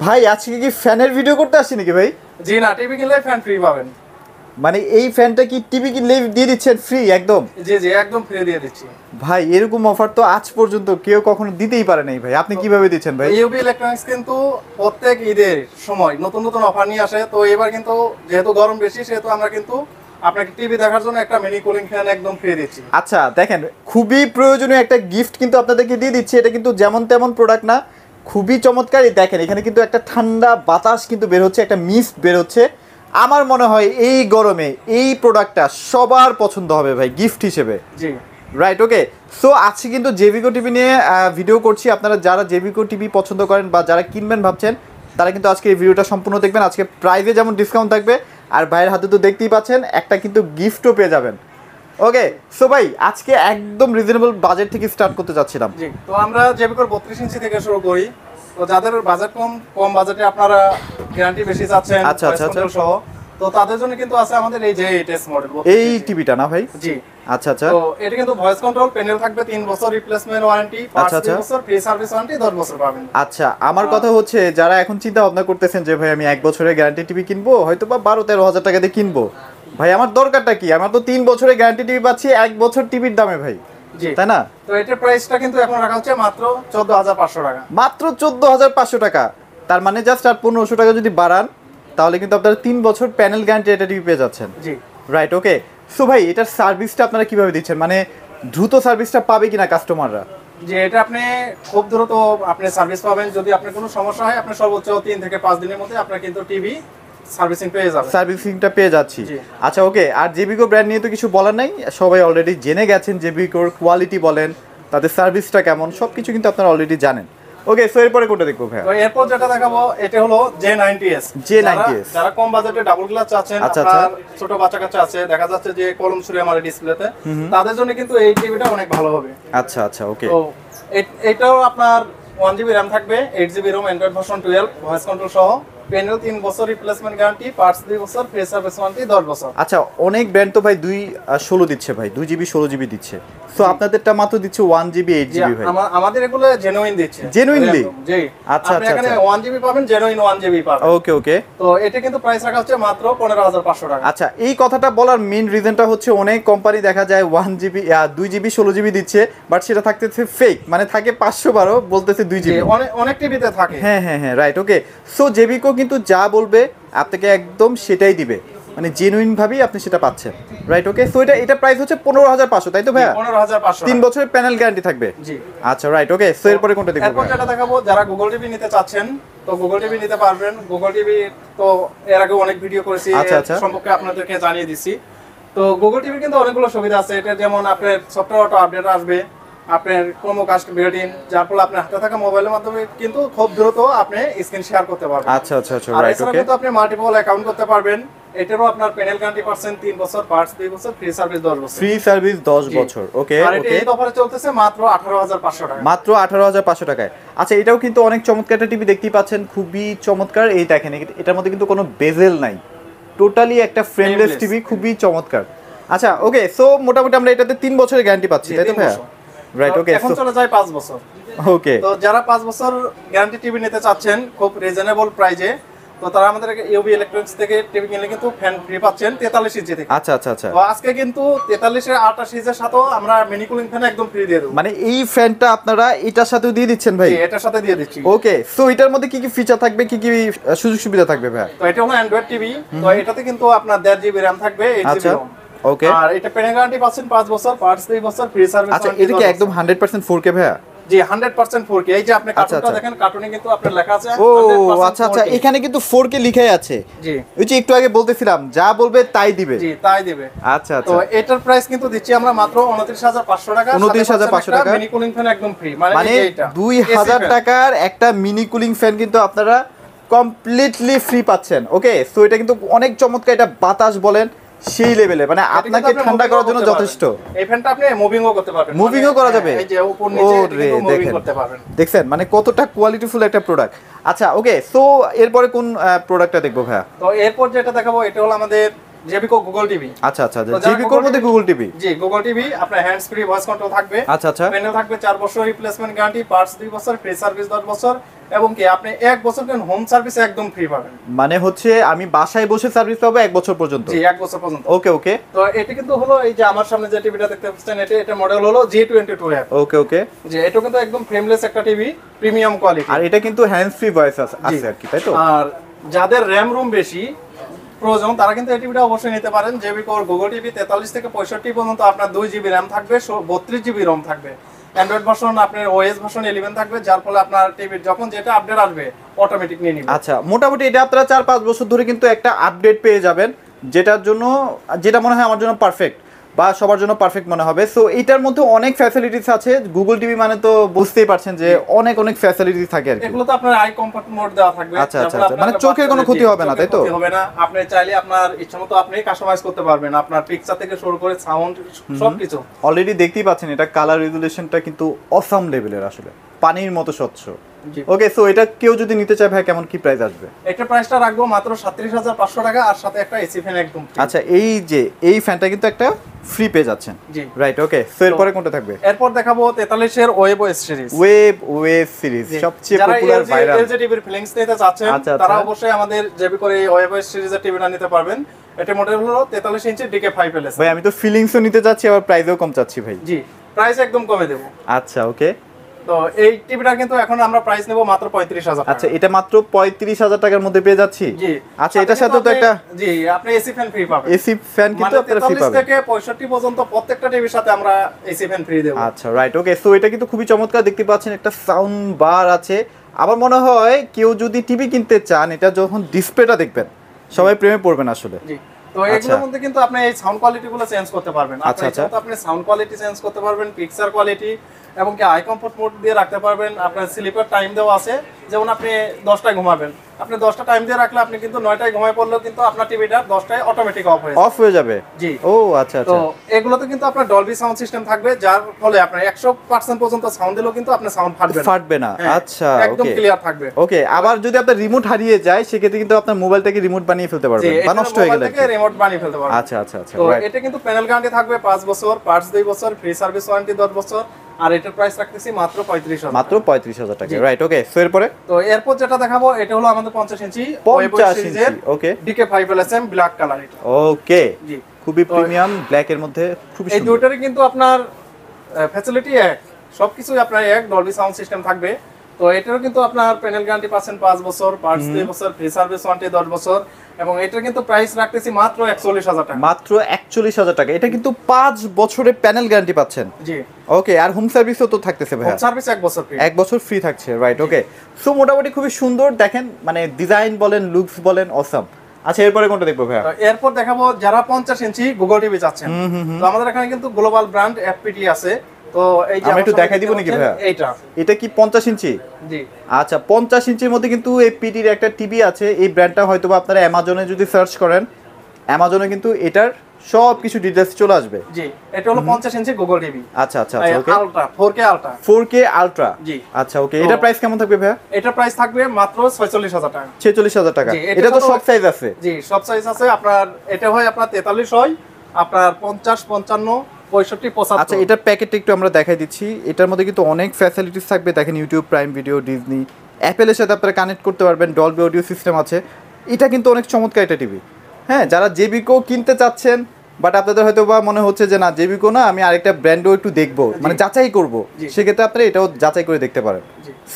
ভাই আজকে কি ফ্যানের ভিডিও করতে আসছি নাকি ভাই? জি না, টিভি কিনলে ফ্যান ফ্রি পাবেন। মানে এই ফ্যানটা কি টিভি কিনলে দিয়ে দিচ্ছেন ফ্রি একদম? জি জি, একদম ফ্রি দিয়ে দিচ্ছি ভাই এরকম অফার তো আজ পর্যন্ত কেউ কখনো দিতেই পারে নাই ভাই, আপনি কিভাবে দিচ্ছেন ভাই? ইউবি ইলেকট্রনিক্স কিন্তু প্রত্যেক ঈদের সময় নতুন নতুন অফার নিয়ে আসে। তো এবার কিন্তু যেহেতু গরম বেশি, সেহেতু আমরা কিন্তু আপনাকে টিভি দেখার জন্য একটা মিনি কুলিং ফ্যান একদম ফ্রি দিচ্ছি। আচ্ছা দেখেন, খুবই প্রয়োজনীয় একটা গিফট কিন্তু আপনাদেরকে দিয়ে দিচ্ছি। এটা কিন্তু যেমন তেমন প্রোডাক্ট না, খুবই চমৎকার। এই দেখেন এখানে কিন্তু একটা ঠান্ডা বাতাস কিন্তু বের হচ্ছে, একটা মিস্ট বের হচ্ছে। আমার মনে হয় এই গরমে এই প্রোডাক্টটা সবার পছন্দ হবে ভাই, গিফট হিসেবে। জি রাইট, ওকে। সো আজকে কিন্তু জেভিকো টিভি নিয়ে ভিডিও করছি। আপনারা যারা জেভিকো টিভি পছন্দ করেন বা যারা কিনবেন ভাবছেন, তারা কিন্তু আজকে এই ভিডিওটা সম্পূর্ণ দেখবেন। আজকে প্রাইজে যেমন ডিসকাউন্ট থাকবে, আর ভাইয়ের হাতে তো দেখতেই পাচ্ছেন একটা কিন্তু গিফটও পেয়ে যাবেন। ওকে, সো ভাই আজকে একদম রিজনেবল বাজেট থেকে স্টার্ট করতে যাচ্ছিলাম। জি, তো আমরা জেবিকোর 32 ইঞ্চি থেকে শুরু করি। তো যাদের বাজেট কম বাজেটে আপনারা গ্যারান্টি বেশি চাচ্ছেন, আচ্ছা, আচ্ছা, আচ্ছা। সহ, তো তাদের জন্য কিন্তু আছে আমাদের এই যে এইচএস মডেল। এই টিভিটা না ভাই? জি আচ্ছা আচ্ছা। তো এটা কিন্তু ভয়েস কন্ট্রোল প্যানেল থাকবে, 3 বছর রিপ্লেসমেন্ট ওয়ারেন্টি, আচ্ছা, আচ্ছা। 5 বছর ফ্রি সার্ভিস ওয়ারেন্টি, 10 বছর পাবেন। আচ্ছা, আমার কথা হচ্ছে যারা এখন চিন্তা ভাবনা করতেছেন যে ভাই আমি 1 বছরের গ্যারান্টি টিভি কিনবো, হয়তো বা 12-13 হাজার টাকা দিয়ে কিনবো, ভাই আমার দরকারটা কি? আমার তো 3 বছরের গ্যারান্টি টিভি পাচ্ছি 1 বছর টিভির দামে ভাই, জি তাই না? তো এটার প্রাইসটা কিন্তু এখন রাখা হচ্ছে মাত্র 14,500 টাকা। মাত্র 14,500 টাকা। তার মানে জাস্ট আর 1500 টাকা যদি বাড়ান, তাহলে কিন্তু আপনারা 3 বছর প্যানেল গ্যারান্টি এটা টিভি পেয়ে যাচ্ছেন। জি রাইট, ওকে। সো ভাই এটার সার্ভিসটা আপনারা কিভাবে দিচ্ছেন? মানে দ্রুত সার্ভিসটা পাবে কিনা কাস্টমাররা? যে এটা আপনি খুব দ্রুত আপনি সার্ভিস পাবেন। যদি আপনার কোনো সমস্যা হয়, আপনি সর্বোচ্চ 3 থেকে 5 দিনের মধ্যে আপনার কিন্তু টিভি সার্ভিসিং পেয়ে যাবেন। সার্ভিসিংটা পেয়ে যাচ্ছি। জি। আচ্ছা, ওকে। আর জেবিকো ব্র্যান্ড নিয়ে তো কিছু বলার নাই, সবাই অলরেডি জেনে গেছেন জেবিকোর কোয়ালিটি বলেন, তাদের সার্ভিসটা কেমন, সব কিছু কিন্তু আপনারা অলরেডি জানেন। ওকে, সো এরপরে কোনটা দেখবো ভাই? তো এরপর যেটা দেখাবো এটা হলো J90s। J90s। যারা কম বাজেটে ডাবল গ্লাস চাচ্ছেন, আচ্ছা, আপনার ছোট বাচ্চা কাচ্চা আছে, দেখা যাচ্ছে যে কলম ছুঁড়ে আমার ডিসপ্লেতে, তাদের জন্য কিন্তু এই টিভিটা অনেক ভালো হবে। আচ্ছা আচ্ছা, ওকে। তো এটাও আপনার 1 GB RAM থাকবে, 8 GB ROM, Android version 12, voice control সহ, প্যানেল 3 বছর রিপ্লেসমেন্ট গ্যারান্টি, পার্টস 2 বছর, ফ্রি সার্ভিস ওয়ারেন্টি 10 বছর। আচ্ছা, অনেক ব্র্যান্ড তো ভাই 2/16 দিচ্ছে ভাই, 2 GB 16 GB দিচ্ছে। সো আপনাদেরটা মাত্র দিচ্ছে 1 GB 8 GB ভাই। আমাদের এগুলো জেনুইন দিচ্ছে। Genuinely? জি। আচ্ছা, আপনি আচ্ছা, এখানে আচ্ছা। 1 GB পাবেন, জেনুইন 1 GB পাবেন। ওকে ওকে। তো এটা কিন্তু প্রাইস রাখা হচ্ছে মাত্র 15,500 টাকা। আচ্ছা, এই কথাটা বলার মেইন রিজনটা হচ্ছে অনেক কোম্পানি দেখা যায় 1 GB 2 GB 16 GB দিচ্ছে, বাট সেটা থাকতেছে ফেক, মানে থাকে 512, বলতেছে 2 GB। অনেক টিভিতে থাকে। হ্যাঁ হ্যাঁ হ্যাঁ, রাইট, ওকে। সো জেবিকো কিন্তু যা বলবে আপনাকে একদম সেটাই দিবে, মানে জেনুইন ভাবেই আপনি সেটা পাচ্ছেন। রাইট, ওকে। সো এটা প্রাইস হচ্ছে 15,500, তাই তো ভাইয়া? 15,500। 3 বছরের প্যানেল গ্যারান্টি থাকবে। জি। আচ্ছা, রাইট, ওকে। সো এরপরে কোনটা দেখবো এরপর ভাইয়া? যেটা দেখাবো, যারা গুগল টিভি নিতে চাচ্ছেন, তো গুগল টিভি নিতে পারবেন। গুগল টিভি তো এর আগে অনেক ভিডিও করেছি, আচ্ছা, আচ্ছা। সম্পর্কে আপনাদেরকে জানিয়ে দিছি। তো গুগল টিভি কিন্তু অনেকগুলো সুবিধা আছে। এটা যেমন আপনার সফটওয়্যার অটো আপডেট আসবে, আপনার ক্রোমোকাস্ট বিল্ডিং, যার ফলে আপনার হাতে থাকা মোবাইলের মাধ্যমে কিন্তু খুব দ্রুত আপনি স্ক্রিন শেয়ার করতে পারবেন। আচ্ছা আচ্ছা আচ্ছা, আর রাইট, এছাড়া ওকে। কিন্তু আপনি মাল্টিপল অ্যাকাউন্ট করতে পারবেন। এটারও আপনার প্যানেল গ্যারান্টি পাচ্ছেন 3 বছর, পার্টস 2 বছর, ফ্রি সার্ভিস 10 বছর। ফ্রি সার্ভিস 10 জি। বছর, ওকে আর এটা ওকে। এই অফারে চলতেছে মাত্র 18,500 টাকা। মাত্র 18,500 টাকায়। আচ্ছা, এটাও কিন্তু অনেক চমৎকার একটা টিভি, দেখতেই পাচ্ছেন, খুবই চমৎকার। এই দেখেন এটার মধ্যে কিন্তু কোনো বেজেল নাই, টোটালি একটা ফ্রেমলেস Frameless। টিভি, খুবই চমৎকার। আচ্ছা, ওকে। সো মোটামুটি আমরা এটাতে 3 বছরের গ্যারান্টি পাচ্ছি, জি, তাই তো 3 ভাইয়া? বছর। রাইট, ওকে। এখন চলে যায় 5 বছর। ওকে। তো যারা 5 বছর গ্যারান্টি টিভি নিতে চাচ্ছেন খুব রিজনেবল প্রাইজে, তো তারা আমাদের ইউবি ইলেকট্রনিক্স থেকে টিভি কিনলে কিন্তু ফ্যান ফ্রি পাচ্ছেন 43 ইঞ্চি থেকে। আচ্ছা আচ্ছা আচ্ছা। তো আজকে কিন্তু 43 এর 28 ইঞ্চির সাথেও আমরা মিনি কুলিং ফ্যান একদম ফ্রি দিয়ে দেব। মানে এই ফ্যানটা আপনারা এটার সাথেও দিয়ে দিচ্ছেন ভাই? জি, এটার সাথে দিয়ে দিচ্ছি। ওকে। সো এটার মধ্যে কি কি ফিচার থাকবে, কি কি সুযোগ সুবিধা থাকবে ভাই? তো এটা হলো অ্যান্ড্রয়েড টিভি। তো এটাতে কিন্তু আপনার 1.5 GB RAM থাকবে, 8 GB আচ্ছা, ROM। ওকে। আর এটা প্যানেল গ্যারান্টি পাচ্ছেন 5 বছর, পার্টস 2 বছর, ফ্রি সার্ভিস। আচ্ছা, এটা কি একদম 100% 4K ভাইয়া? জি 100% 4K। এই যে আপনি আচ্ছা, কার্টুনটা আচ্ছা। দেখেন, কার্টুনে কিন্তু আপনার লেখা আছে ও 100% আচ্ছা আচ্ছা, 4K। এখানে কিন্তু 4K লিখাই আছে। জি ওই যে একটু আগে বলতেছিলাম যা বলবে তাই দিবে। জি, তাই দিবে। আচ্ছা তো আচ্ছা। এটার প্রাইস কিন্তু দিচ্ছি আমরা মাত্র 29,500 টাকা। 29,500 টাকা। মিনি কুলিং ফ্যান একদম ফ্রি, মানে মানে এইটা 2,000 টাকার একটা মিনি কুলিং ফ্যান কিন্তু আপনারা কমপ্লিটলি ফ্রি পাচ্ছেন। ওকে। সো এটা কিন্তু অনেক চমৎকার, এটা বাতাস বলেন সেই লেভেলে, মানে আপনাকে ঠান্ডা করার জন্য যথেষ্ট। এই ফ্যানটা আপনি মুভিংও করতে পারবেন। মুভিংও করা যাবে? এই যে উপর নিচে ওরে কিন্তু মুভিং দেখেন, করতে পারবেন। দেখছেন মানে কতটা কোয়ালিটিফুল একটা প্রোডাক্ট। আচ্ছা, ওকে। সো এরপরে কোন প্রোডাক্টটা দেখবো ভাইয়া? তো এরপর যেটা দেখাবো এটা হলো আমাদের জেবিকো গুগল টিভি। আচ্ছা আচ্ছা, জেবিকোর মধ্যে গুগল টিভি। জি, গুগল টিভি আপনার হ্যান্ডস ফ্রি ভয়েস কন্ট্রোল থাকবে। আচ্ছা আচ্ছা, প্যানেল থাকবে 4 বছর রিপ্লেসমেন্ট গ্যারান্টি, পার্টস 2 বছর, ফ্রি সার্ভিস 10 বছর, এবং কি আপনি 1 বছর কেন হোম সার্ভিস একদম ফ্রি পাবেন। মানে হচ্ছে আমি বাসায় বসে সার্ভিস পাবো 1 বছর পর্যন্ত? জি, 1 বছর পর্যন্ত। ওকে ওকে। তো এটা কিন্তু হলো এই যে আমার সামনে যে টিভিটা দেখতে পাচ্ছেন, এটা মডেল হলো G22F। ওকে ওকে। যে এটা কিন্তু একদম ফ্রেমলেস একটা টিভি, প্রিমিয়াম কোয়ালিটি। আর এটা কিন্তু হ্যান্ডস ফ্রি ভয়েস আছে আর কি, তাই তো? আর যাদের র‍্যাম রুম বেশি প্রয়োজন তারা কিন্তু এই টিভিটা অবশ্যই নিতে পারেন। জেবিকোর গুগল টিভি 43 থেকে 65 পর্যন্ত আপনার 2 জিবি র‍্যাম থাকবে, 32 জিবি রম থাকবে। অ্যান্ড্রয়েড ভার্সন আপনার ওএস ভার্সন 11 থাকবে, যার ফলে আপনার টিভির যখন যেটা আপডেট আসবে অটোমেটিক নিয়ে নিবে। আচ্ছা, মোটামুটি এটা আপনারা 4-5 বছর ধরে কিন্তু একটা আপডেট পেয়ে যাবেন, যেটার জন্য যেটা মনে হয় আমার জন্য পারফেক্ট বা সবার জন্য পারফেক্ট মনে হবে। সো এটার মধ্যে অনেক ফ্যাসিলিটিস আছে। গুগল টিভি মানে তো বুঝতেই পারছেন যে অনেক অনেক ফ্যাসিলিটিস থাকে আর কি। এগুলো তো আপনার আই কমফর্ট মোড দেওয়া থাকবে। আচ্ছা আচ্ছা, মানে চোখের কোনো ক্ষতি হবে না, তাই তো? ক্ষতি হবে না। আপনি চাইলে আপনার ইচ্ছামতো আপনি কাস্টমাইজ করতে পারবেন, আপনার পিকচার থেকে শুরু করে সাউন্ড সবকিছু। অলরেডি দেখতেই পাচ্ছেন এটা কালার রেজুলেশনটা কিন্তু অসাম লেভেলের, আসলে পানির মতো স্বচ্ছ। ওকে, সো এটা কেউ যদি নিতে চায় ভাই কেমন কি প্রাইস আসবে? এটা প্রাইসটা রাখবো মাত্র 37,500 টাকা, আর সাথে একটা এসি ফ্যান একদম ফ্রি। আচ্ছা, এই যে এই ফ্যানটা কিন্তু একটা ফ্রি পেয়ে যাচ্ছেন। জি, রাইট। ওকে, সো এরপরে কোনটা থাকবে? এরপর দেখাবো 43 এর web OS series. Web series সবচেয়ে পপুলার ভাইরাল। যারা এলজি টিভির ফিলিংস নিতে চাচ্ছেন তারা অবশ্যই আমাদের জেবিকোর এই ওয়েব ওএস সিরিজের টিভিটা নিতে পারবেন। এটা মডেল হলো 43 ইঞ্চি DK5LS। ভাই আমি তো ফিলিংসও নিতে যাচ্ছি, আবার প্রাইসও কম চাচ্ছি ভাই। জি, প্রাইস একদম কমে দেব। আচ্ছা ওকে। তো এই টিভিটা কিন্তু এখন আমরা প্রাইস নেব মাত্র 35,000 টাকা। আচ্ছা, এটা মাত্র 35,000 টাকার মধ্যে পেয়ে যাচ্ছি? জি। আচ্ছা, এটার সাথে তো একটা জি, আপনি এসি ফ্যান ফ্রি পাবেন। এসি ফ্যান কিন্তু আপনারা ফ্রি পাবেন। 43 থেকে 65 পর্যন্ত প্রত্যেকটা টিভির সাথে আমরা এসি ফ্যান ফ্রি দেব। আচ্ছা রাইট। ওকে, সো এটা কিন্তু খুবই চমৎকার, দেখতে পাচ্ছেন একটা সাউন্ড বার আছে। আমার মনে হয় কেউ যদি টিভি কিনতে চান, এটা যখন ডিসপ্লেটা দেখবেন সবাই প্রেমে পড়বেন আসলে। জি, তো এগুলোর মধ্যে কিন্তু আপনি এই সাউন্ড কোয়ালিটি গুলো চেঞ্জ করতে পারবেন। আপনি সাউন্ড কোয়ালিটি চেঞ্জ করতে পারবেন, পিকচার কোয়ালিটি, এবং কি আই কমফর্ট মোড দিয়ে রাখতে পারবেন। আপনার স্লিপার টাইম দেওয়া আছে, যেমন আপনি 10টায় ঘুমাবেন, আপনি 10টা টাইম দিয়ে রাখলে আপনি কিন্তু 9টায় ঘুমায় পড়লেও কিন্তু আপনার টিভিটা 10টায় অটোমেটিক অফ হয়ে যাবে। জি। ও আচ্ছা আচ্ছা। তো এগুলোতে কিন্তু আপনার ডলবি সাউন্ড সিস্টেম থাকবে, যার ফলে আপনার 100% পর্যন্ত সাউন্ড দিলেও কিন্তু আপনার সাউন্ড ফাটবে না। আচ্ছা, একদম ক্লিয়ার থাকবে। ওকে, আবার যদি আপনার রিমোট হারিয়ে যায় সেক্ষেত্রে কিন্তু আপনার মোবাইলটাকে রিমোট বানিয়ে ফেলতে পারবেন, বা নষ্ট হয়ে গেলে রিমোট বানিয়ে ফেলতে পারবেন। আচ্ছা আচ্ছা আচ্ছা। তো এটা কিন্তু প্যানেল গ্যারান্টি থাকবে 5 বছর, পার্টস 2 বছর, ফ্রি সার্ভিস ওয়ারেন্টি 10 বছর, আর এটার প্রাইস রাখতেছি মাত্র 35,000। মাত্র 35,000 টাকা। রাইট। ওকে, সো এরপরে? তো এরপর যেটা দেখাবো এটা হলো আমাদের 50 ইঞ্চি সিরিজের ওকে DK5LSM ব্ল্যাক কালার। এটা ওকে, জি, খুবই প্রিমিয়াম ব্ল্যাক এর মধ্যে, খুবই সুন্দর। এই দুটোরই কিন্তু আপনার ফ্যাসিলিটি এক, সবকিছুই আপনার এক, ডলবি সাউন্ড সিস্টেম থাকবে। তো এটারও কিন্তু আপনার প্যানেল গ্যারান্টি পাচ্ছেন 5 বছর, পার্টস 2 বছর, ফ্রি সার্ভিস ওয়ারেন্টি 10 বছর, এবং এটার কিন্তু প্রাইস রাখতেছি মাত্র 41,000 টাকা। মাত্র 41,000 টাকা। এটা কিন্তু 5 বছরের প্যানেল গ্যারান্টি পাচ্ছেন। জি। ওকে, আর হোম সার্ভিসও তো থাকতেছে ভাই? হোম সার্ভিস 1 বছর ফ্রি। 1 বছর ফ্রি থাকছে। রাইট। ওকে, সো মোটামুটি খুবই সুন্দর, দেখেন মানে ডিজাইন বলেন, লুকস বলেন, অসাম। আচ্ছা, এরপরে কোনটা দেখবো ভাই? এরপর দেখাবো যারা 50 ইঞ্চি গুগল টিভি চাচ্ছেন। তো আমাদের এখানে কিন্তু গ্লোবাল ব্র্যান্ড FPT আছে। তো এই যে আমরা একটু দেখাই দিব নাকি ভাই? এটা কি 50 ইঞ্চি? জি। আচ্ছা, 50 ইঞ্চির মধ্যে কিন্তু FPT এর একটা টিভি আছে। এই ব্র্যান্ডটা হয়তো আপনারা অ্যামাজনে যদি সার্চ করেন, অ্যামাজনে কিন্তু এটার সব কিছু ডিটেইলস চলে আসবে। জি, এটা হলো 50 ইঞ্চি গুগল টিভি। আচ্ছা আচ্ছা আচ্ছা। Okay, ultra 4K ultra. 4K ultra. জি। আচ্ছা ওকে, এটা প্রাইস কেমন থাকবে ভাই? এটা প্রাইস থাকবে মাত্র 46,000 টাকা। 46,000 টাকা। এটা তো সব সাইজ আছে? জি, সব সাইজ আছে। আপনার এটা হয় আপনার 43 হয়, আপনার 50, 55, 65, 75। আচ্ছা, এটার প্যাকেটটা একটু আমরা দেখাই দিচ্ছি। এটার মধ্যে কিন্তু অনেক ফ্যাসিলিটিস থাকবে। দেখেন, ইউটিউব, প্রাইম ভিডিও, ডিজনি, অ্যাপেলের সাথে আপনারা কানেক্ট করতে পারবেন, ডলবি অডিও সিস্টেম আছে। এটা কিন্তু অনেক চমৎকার একটা টিভি। হ্যাঁ, যারা জেবিকো কিনতে চাচ্ছেন, বাট আপনাদের হয়তো বা মনে হচ্ছে যে না জেবিকো না, আমি আরেকটা ব্র্যান্ডও একটু দেখবো, মানে যাচাই করবো, সেক্ষেত্রে আপনারা এটাও যাচাই করে দেখতে পারেন।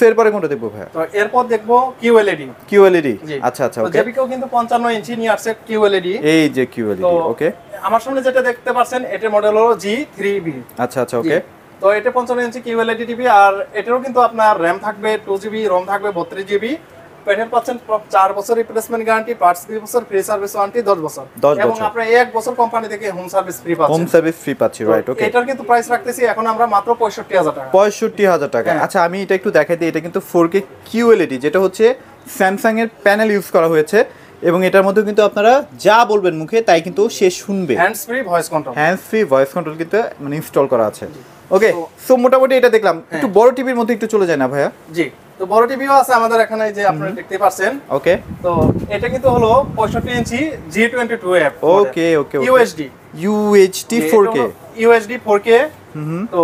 এরপরে কোনটা দেখবো ভাই? তো এরপর দেখবো QLED। আচ্ছা আচ্ছা। ওকে, জেবিকো কিন্তু 55 ইঞ্চি নিয়ে আসছে QLED। এই যে QLED। ওকে, আমার সামনে যেটা দেখতে পাচ্ছেন এটার মডেল হলো G3B। আচ্ছা আচ্ছা। ওকে, তো এটা 55 ইঞ্চি QLED টিভি, আর এটারও কিন্তু আপনার র‍্যাম থাকবে 2GB, রম থাকবে 32GB, প্যানেল পাচ্ছেন 4 বছর রিপ্লেসমেন্ট গ্যারান্টি, পার্টস 2 বছর, ফ্রি সার্ভিস ওয়ারেন্টি 10 বছর, এবং আপনি 1 বছর কোম্পানি থেকে হোম সার্ভিস ফ্রি পাচ্ছেন। হোম সার্ভিস ফ্রি পাচ্ছি। রাইট। ওকে, এটার কিন্তু প্রাইস রাখতেছি এখন আমরা মাত্র 65,000 টাকা। 65,000 টাকা। আচ্ছা, আমি এটা একটু দেখাই দিই। এটা কিন্তু 4K QLED, যেটা হচ্ছে স্যামসাং এর প্যানেল ইউজ করা হয়েছে, এবং এটার মধ্যে কিন্তু আপনারা যা বলবেন মুখে তাই কিন্তু সে শুনবে। হ্যান্ডস ফ্রি ভয়েস কন্ট্রোল কিন্তু মানে ইনস্টল করা আছে। ওকে, সো মোটামুটি এটা দেখলাম। একটু বড় টিভির মধ্যে একটু চলে যায় না ভাইয়া? জি। তো বড় টিভিও আছে আমাদের এখানে, যে আপনারা দেখতে পাচ্ছেন। ওকে, তো এটা কিন্তু হলো 65 ইঞ্চি G22F ওকে ওকে, UHD UHD 4K, UHD 4K। তো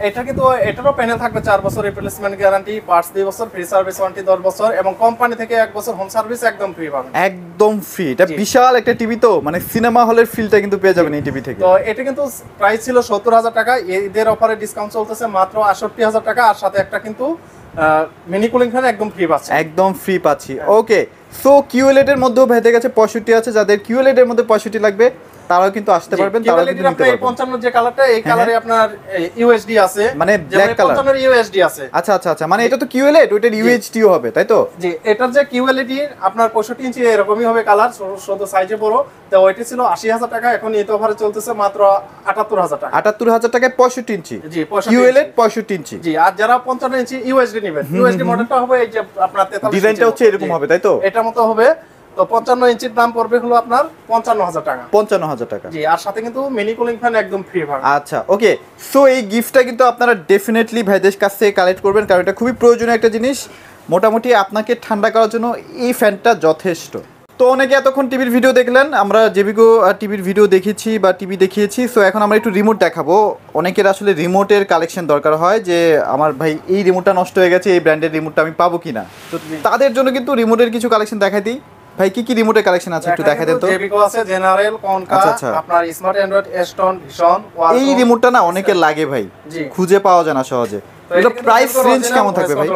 এটা কিন্তু এটারও প্যানেল থাকবে 4 বছর রিপ্লেসমেন্ট গ্যারান্টি, পার্টস 2 বছর, ফ্রি সার্ভিস ওয়ারেন্টি 10 বছর, এবং কোম্পানি থেকে 1 বছর হোম সার্ভিস একদম ফ্রি পাবেন। একদম ফ্রি। এটা বিশাল একটা টিভি, তো মানে সিনেমা হলের ফিলটা কিন্তু পেয়ে যাবেন এই টিভি থেকে। তো এটা কিন্তু প্রাইস ছিল 70,000 টাকা, এদের অফারে ডিসকাউন্ট চলতেছে মাত্র 68,000 টাকা, আর সাথে একটা কিন্তু মিনি কুলিং ফ্যান একদম ফ্রি পাচ্ছে। একদম ফ্রি পাচ্ছি। ওকে, সো কিউএলএড এর মধ্যেও ভাইদের কাছে 65 আছে, যাদের কিউএলএড এর মধ্যে 65 লাগবে তারাও কিন্তু আসতে পারবেন, তারাও কিন্তু নিতে পারবেন। 55 যে কালারটা, এই কালারে আপনার ইউএসডি আছে, মানে ব্ল্যাক কালার। 55 ইউএসডি আছে। আচ্ছা আচ্ছা আচ্ছা, মানে এটা তো কিউএলএড, ওইটার ইউএইচডিও হবে, তাই তো? জি, এটার যে কিউএলইডি আপনার 65 ইঞ্চি এরকমই হবে কালার, শুধু সাইজে বড়। তো ওইটা ছিল 80,000 টাকা, এখন এই অফারে চলতেছে মাত্র 78,000 টাকা। 78,000 টাকায় 65 ইঞ্চি জি, 65 কিউএলএড 65 ইঞ্চি। জি, আর যারা 55 ইঞ্চি ইউএসডি নেবেন, ইউএসডি মডেলটা হবে এই যে আপনার 43 ডিজাইনটা হচ্ছে এরকম হবে, তাই তো? এটার মতো হবে। তো 55 ইঞ্চির দাম পড়বে হলো আপনার 55,000 টাকা। 55,000 টাকা। জি, আর সাথে কিন্তু মিনি কুলিং ফ্যান একদম ফ্রি পাবেন। আচ্ছা, ওকে, সো এই গিফটটা কিন্তু আপনারা ডেফিনেটলি ভাইদের কাছ থেকে কালেক্ট করবেন, কারণ এটা খুবই প্রয়োজনীয় একটা জিনিস। মোটামুটি আপনাকে ঠান্ডা করার জন্য এই ফ্যানটা যথেষ্ট। তো অনেকে এতক্ষণ টিভির ভিডিও দেখলেন, আমরা জেবিকো টিভির ভিডিও দেখেছি বা টিভি দেখিয়েছি। সো এখন আমরা একটু রিমোট দেখাবো। অনেকের আসলে রিমোটের কালেকশন দরকার হয়, যে আমার ভাই এই রিমোটটা নষ্ট হয়ে গেছে, এই ব্র্যান্ডের রিমোটটা আমি পাবো কিনা। তো তাদের জন্য কিন্তু রিমোটের কিছু কালেকশন দেখাই দিই। ভাই কি কি রিমোটের কালেকশন আছে একটু দেখাই দেন তো। জেবিকো আছে, জেনারেল, কনকা, আপনার smart Android, Aston, vision, Walton. এই রিমোটটা না অনেকের লাগে ভাই, খুঁজে পাওয়া যায় না সহজে। এটা প্রাইস রেঞ্জ কেমন থাকবে ভাই?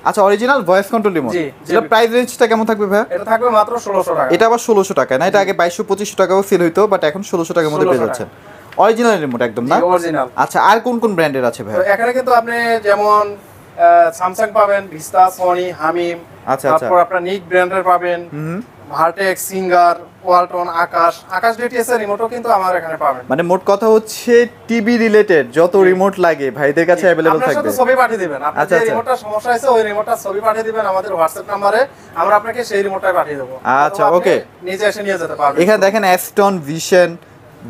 আচ্ছা, অরিজিনাল ভয়েস কন্ট্রোল রিমোট। এটা প্রাইস রেঞ্জটা কেমন থাকবে ভাই? এটা থাকবে মাত্র 1600 টাকা। এটা আবার 1600 টাকা না? এটা আগে 2200-2500 টাকাও সেল হইতো, বাট এখন 1600 টাকার মধ্যে পেয়ে যাচ্ছেন। অরিজিনাল রিমোট একদম না? অরিজিনাল। আচ্ছা, আর কোন কোন ব্র্যান্ডের আছে ভাই? তো এখানে কিন্তু আপনি যেমন স্যামসাং পাবেন, ভিস্তা, সনি, হামিম, আচ্ছা, তারপর আপনার নিক ব্র্যান্ডের পাবেন, ভার্টেক্স, সিঙ্গার, ওয়ালটন, আকাশ ডিটিএস এর রিমোটও কিন্তু আমার এখানে পাবেন। মানে মোট কথা হচ্ছে টিভি রিলেটেড যত রিমোট লাগে ভাইদের কাছে अवेलेबल থাকবে। আপনারা শুধু ছবি পাঠিয়ে দিবেন, আপনার যে রিমোটটা সমস্যা হয়েছে ওই রিমোটটা ছবি পাঠিয়ে দিবেন আমাদের হোয়াটসঅ্যাপ নম্বরে, আমরা আপনাকে সেই রিমোটটাই পাঠিয়ে দেব। আচ্ছা, ওকে, নিজে এসে নিয়ে যেতে পারবেন। এখানে দেখেন অ্যাস্টন, ভিশন,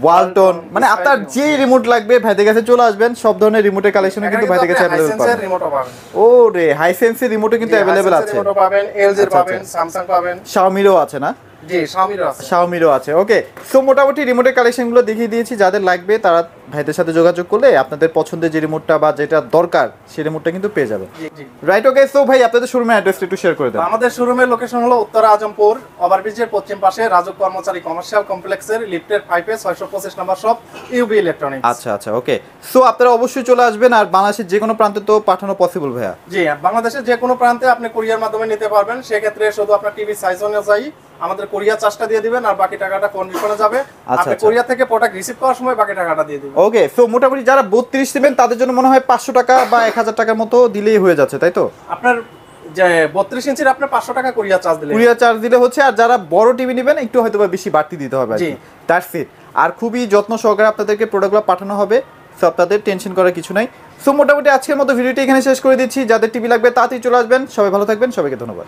ওয়ালটন, মানে আপনার যে রিমোট লাগবে ভাইদের কাছে চলে আসবেন। সব ধরনের রিমোটের কালেকশন কিন্তু ভাইদের কাছে अवेलेबल পাবেন। রিমোটও পাবেন। ও রে, হাইসেন্সের রিমোটও কিন্তু अवेलेबल আছে। রিমোটও পাবেন, এলজির পাবেন, স্যামসাং পাবেন, শাওমিরও আছে না? জি, শাওমিরও আছে। শাওমিরও আছে। ওকে, সো মোটামুটি রিমোটের কালেকশনগুলো দেখিয়ে দিয়েছি। যাদের লাগবে তারা ভাইদের সাথে যোগাযোগ করলে আপনাদের পছন্দের যে রিমোটটা বা যেটা দরকার সেই রিমোটটা কিন্তু পেয়ে যাবেন। রাইট, ওকে, সো ভাই আপনাদের শোরুমের অ্যাড্রেসটা একটু শেয়ার করে দেন। আমাদের শোরুমের লোকেশন হলো উত্তর আজমপুর ওভারব্রিজের পশ্চিম পাশে রাজক কর্মচারী কমার্শিয়াল কমপ্লেক্সের লিফটের 5 625 নম্বর শপ, ইউবি ইলেকট্রনিক্স। আচ্ছা আচ্ছা, ওকে, সো আপনারা অবশ্যই চলে আসবেন। আর বাংলাদেশের যে কোনো প্রান্তে তো পাঠানো পসিবল ভাইয়া? জি, বাংলাদেশের যে কোনো প্রান্তে আপনি কুরিয়ার মাধ্যমে নিতে পারবেন। সেক্ষেত্রে শুধু আপনার টিভি সাইজ অনুযায়ী আমাদের কুরিয়ার চার্জটা দিয়ে দিবেন, আর বাকি টাকাটা কন্ডিশনে যাবে। আপনি কুরিয়ার থেকে প্রোডাক্ট রিসিভ করার সময় বাকি টাকাটা দিয়ে দিবেন। ওকে, সো মোটামুটি যারা 32 নেবেন তাদের জন্য মনে হয় 500 টাকা বা 1000 টাকার মতো দিলেই হয়ে যাচ্ছে, তাই তো? আপনার যে 32 ইঞ্চির আপনার 500 টাকা কুরিয়ার চার্জ দিলে, কুরিয়ার চার্জ দিলে হচ্ছে। আর যারা বড় টিভি নেবেন একটু হয়তো বা বেশি বাড়তি দিতে হবে। জি, দ্যাটস ইট। আর খুবই যত্ন সহকারে আপনাদেরকে প্রোডাক্টগুলো পাঠানো হবে, সো আপনাদের টেনশন করার কিছু নাই। সো মোটামুটি আজকের মতো ভিডিওটি এখানে শেষ করে দিচ্ছি। যাদের টিভি লাগবে তাড়াতাড়ি চলে আসবেন। সবাই ভালো থাকবেন, সবাইকে ধন্যবাদ।